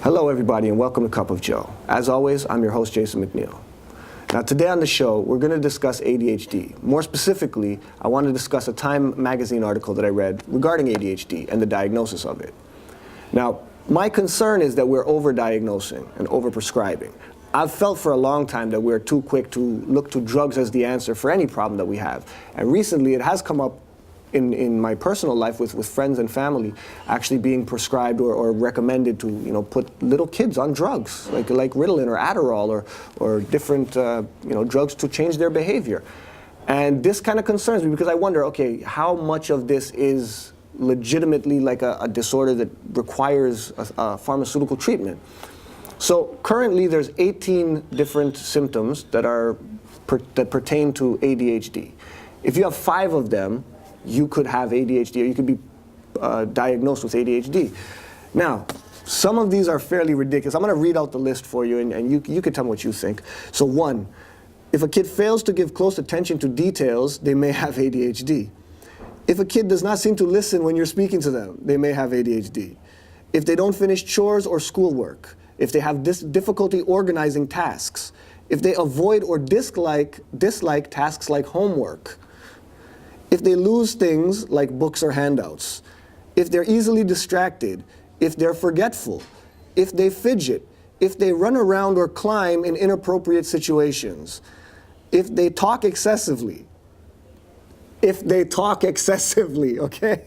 Hello everybody and welcome to Cup of Joe. As always, I'm your host Jason McNeil. Now today on the show, we're going to discuss ADHD. More specifically, I want to discuss a Time magazine article that I read regarding ADHD and the diagnosis of it. Now, my concern is that we're overdiagnosing and overprescribing. I've felt for a long time that we're too quick to look to drugs as the answer for any problem that we have. And recently it has come up in my personal life with friends and family actually being prescribed or recommended to put little kids on drugs like Ritalin or Adderall or different drugs to change their behavior. And this kind of concerns me because I wonder, okay, how much of this is legitimately like a disorder that requires a pharmaceutical treatment? So currently there's 18 different symptoms that pertain to ADHD. If you have 5 of them, you could have ADHD, or you could be diagnosed with ADHD. Now, some of these are fairly ridiculous. I'm going to read out the list for you, and you can tell me what you think. So 1, if a kid fails to give close attention to details, they may have ADHD. If a kid does not seem to listen when you're speaking to them, they may have ADHD. If they don't finish chores or schoolwork, if they have difficulty organizing tasks, if they avoid or dislike tasks like homework, if they lose things like books or handouts, if they're easily distracted, if they're forgetful, if they fidget, if they run around or climb in inappropriate situations, if they talk excessively, okay?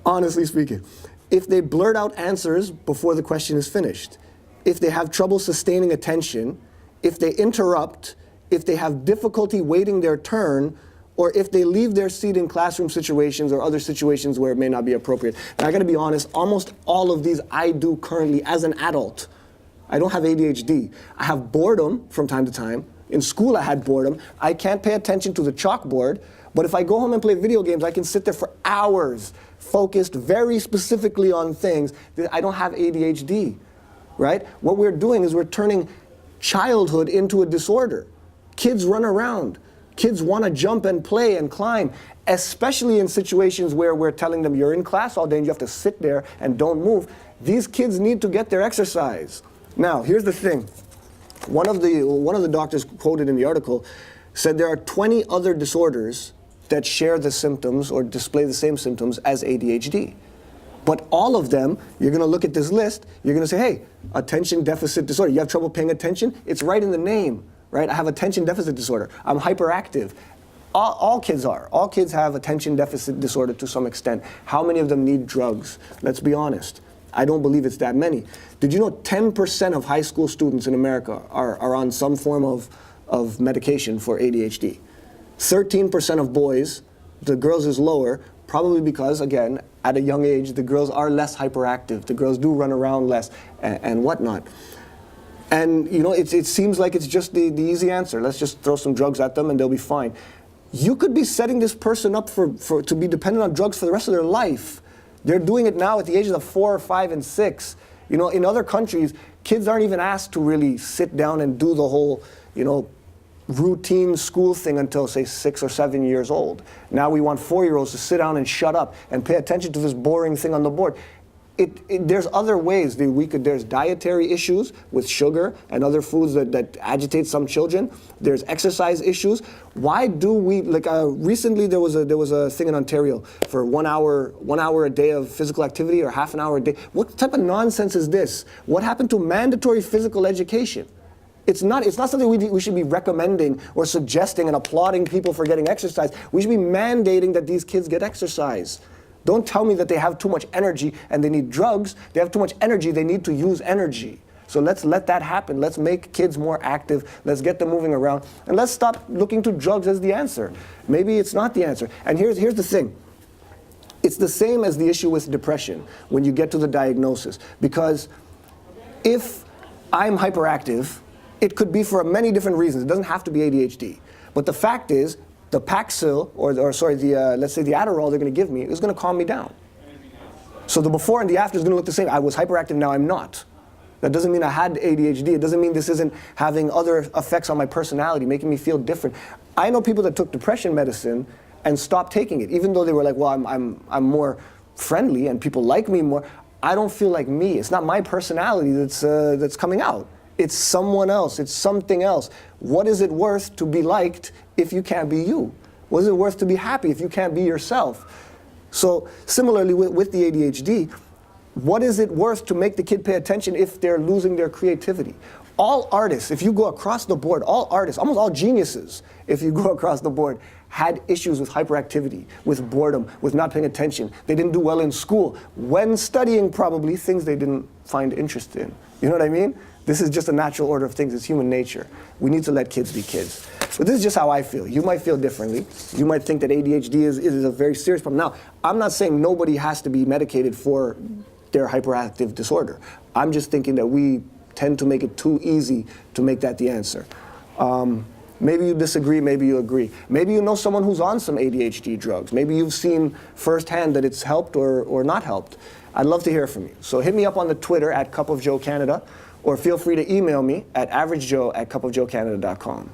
Honestly speaking. If they blurt out answers before the question is finished, if they have trouble sustaining attention, if they interrupt, if they have difficulty waiting their turn, or if they leave their seat in classroom situations or other situations where it may not be appropriate. And I gotta be honest, almost all of these I do currently as an adult. I don't have ADHD. I have boredom from time to time. In school I had boredom. I can't pay attention to the chalkboard, but if I go home and play video games, I can sit there for hours, focused very specifically on things. I don't have ADHD, right? What we're doing is we're turning childhood into a disorder. Kids run around. Kids want to jump and play and climb, especially in situations where we're telling them you're in class all day and you have to sit there and don't move. These kids need to get their exercise. Now, here's the thing. One of the doctors quoted in the article said there are 20 other disorders that share the symptoms or display the same symptoms as ADHD. But all of them, you're going to look at this list, you're going to say, hey, attention deficit disorder. You have trouble paying attention? It's right in the name. Right? I have attention deficit disorder. I'm hyperactive. All kids are. All kids have attention deficit disorder to some extent. How many of them need drugs? Let's be honest. I don't believe it's that many. Did you know 10% of high school students in America are on some form of medication for ADHD? 13% of boys, the girls is lower, probably because, again, at a young age, the girls are less hyperactive. The girls do run around less and whatnot. And it seems like it's just the easy answer. Let's just throw some drugs at them and they'll be fine. You could be setting this person up to be dependent on drugs for the rest of their life. They're doing it now at the ages of 4, 5, and 6. In other countries, kids aren't even asked to really sit down and do the whole, routine school thing until, say, 6 or 7 years old. Now we want 4-year-olds to sit down and shut up and pay attention to this boring thing on the board. There's other ways there's dietary issues with sugar and other foods that agitate some children. There's exercise issues. Why do we, recently there was a thing in Ontario for 1 hour a day of physical activity or half an hour a day. What type of nonsense is this? What happened to mandatory physical education? It's not something we should be recommending or suggesting and applauding people for getting exercise. We should be mandating that these kids get exercise. Don't tell me that they have too much energy and they need drugs. They have too much energy, they need to use energy. So let's let that happen. Let's make kids more active. Let's get them moving around. And let's stop looking to drugs as the answer. Maybe it's not the answer. And here's the thing. It's the same as the issue with depression when you get to the diagnosis. Because if I'm hyperactive, it could be for many different reasons. It doesn't have to be ADHD. But the fact is, the Paxil, let's say the Adderall they're going to give me is going to calm me down. So the before and the after is going to look the same. I was hyperactive, now I'm not. That doesn't mean I had ADHD. It doesn't mean this isn't having other effects on my personality, making me feel different. I know people that took depression medicine and stopped taking it, even though they were like, well, I'm more friendly and people like me more. I don't feel like me. It's not my personality that's coming out. It's someone else. It's something else. What is it worth to be liked if you can't be you? What is it worth to be happy if you can't be yourself? So similarly with the ADHD, what is it worth to make the kid pay attention if they're losing their creativity? All artists, if you go across the board, all artists, almost all geniuses, if you go across the board, had issues with hyperactivity, with boredom, with not paying attention. They didn't do well in school. When studying, probably things they didn't find interest in. You know what I mean? This is just a natural order of things. It's human nature. We need to let kids be kids. But this is just how I feel. You might feel differently. You might think that ADHD is a very serious problem. Now, I'm not saying nobody has to be medicated for their hyperactive disorder. I'm just thinking that we tend to make it too easy to make that the answer. Maybe you disagree, maybe you agree. Maybe you know someone who's on some ADHD drugs. Maybe you've seen firsthand that it's helped or not helped. I'd love to hear from you. So hit me up on the Twitter at cupofjoecanada, or feel free to email me at averagejoe@cupofjoecanada.com.